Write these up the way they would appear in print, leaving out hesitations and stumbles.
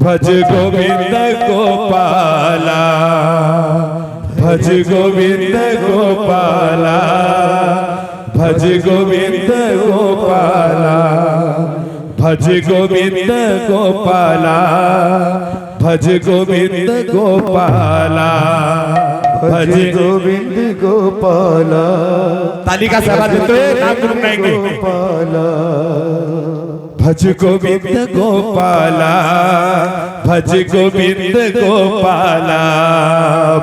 भज गोविंद गोपाला, भज गोविंद गोपाला, भज गोविंद गोपाला, भज गोविंद गोपाला, भज गोविंद गोपाला, भज गोविंद गोपाला। ताली का सहभाग देतोय, नाम करून नाही गोपाला। भज गोविंद गोपाला, भज गोविंद गोपाला,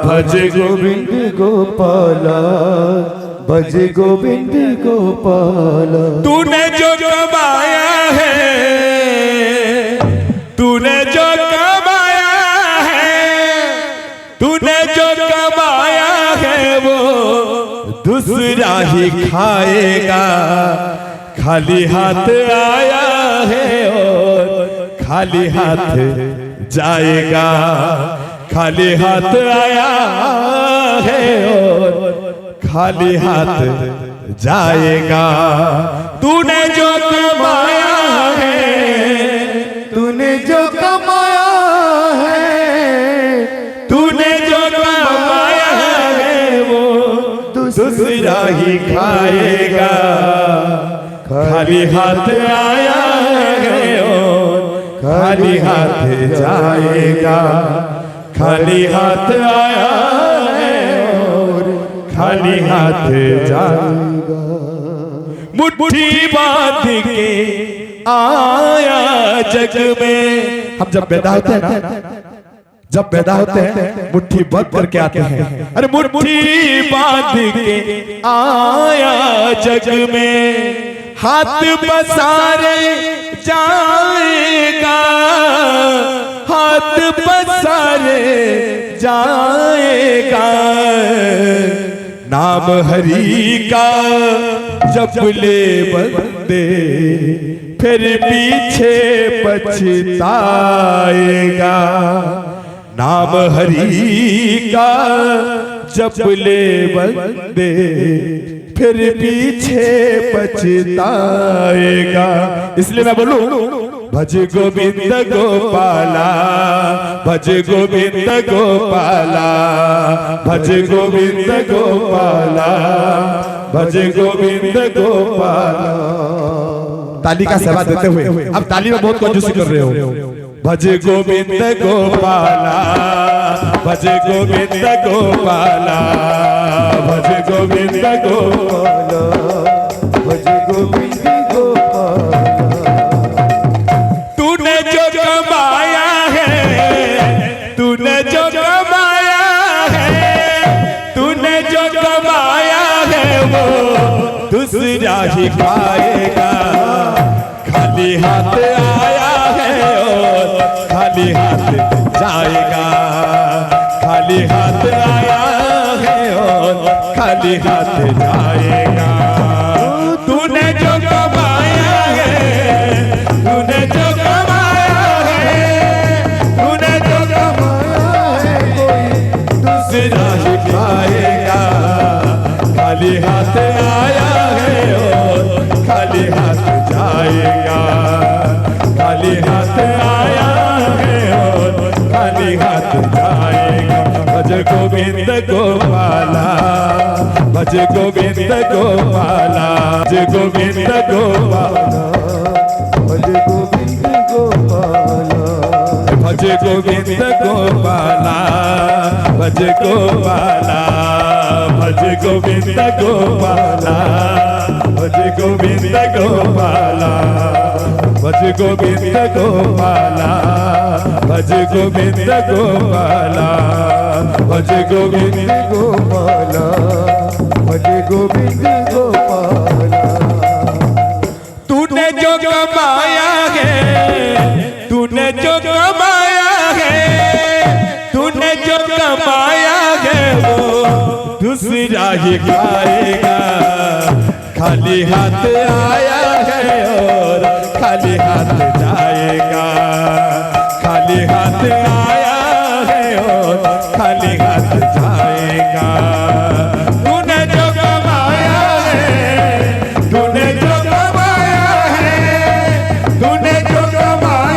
भज गोविंद गोपाला, भज गोविंद गोपाला। तूने जो कमाया है, तूने जो कमाया है, तूने जो कमाया है वो दूसरा ही खाएगा। खाली हाथ आया है और खाली हाथ जाएगा, खाली हाथ आया है और खाली हाथ जाएगा। तूने जो कमाया है, तूने जो कमाया है, तूने जो कमाया है वो दूसरा ही खाएगा। खाली हाथ आया है और खाली हाथ जाएगा, खाली हाथ आया है और खाली हाथ जाएगा। मुट्ठी बांध के आया जग में। हम जब पैदा होते हैं ना, जब पैदा होते हैं मुट्ठी बंद करके आते हैं। अरे मुट्ठी बांध के आया जग में, हाथ पसारे जाएगा, हाथ पसारे जाएगा। नाम हरि का जप ले बंदे, फिर पीछे पछताएगा। नाम हरि का जप ले बंदे, फिर पीछे पछताएगा। इसलिए मैं बोलूं, भज गोविंद गोपाला, भज गोविंद गोपाला, भज गोविंद गोपाला, भज गोविंद गोपाला। ताली का सहभाग देते हुए, अब ताली में बहुत कंजूसी कर रहे हो। भज गोविंद गोपाला, भज गोविंद गोपाला, भज गोविंद गोपाला, भज गोविंद गोपाला। तूने जो कमाया है, तूने जो कमाया है, तूने जो कमाया है वो दूसरा ही खाएगा। खाली हाथ आया है और खाली हाथ जाएगा, खाली हाथ आया है और खाली हाथ जाएगा। तूने जो कमाया है, तूने जो कमाया है, तूने जो कमाया है कोई दूसरा ही खाएगा। खाली हाथ आया है और खाली हाथ जाएगा, खाली हाथ आया है और खाली हाथ जाएगा। भज गोविंद गोपाला, भज गोविंद गोपाला, भज गोविंद गोपाला, भज गोविंद गोपाला। भज गोविंद गोपाला, भज गोपाला, भज गोविंद गोपाला, भज गोविंद गोपाला, भज गोविंद गोपाला, भज गोविंद गोपाला, भज गोविंद गोपाला, भज गोविंद गोपाला। तूने जो कमाया है, तूने जो कमाया है, तूने जो कमाया है वो दूसरा ही खाएगा। खाली हाथ आया है और खाली हाथ जाएगा, खाली हाथ आया है और खाली हाथ जाएगा। तूने जो कमाया है, तूने जो कमाया है, तूने जो कमाया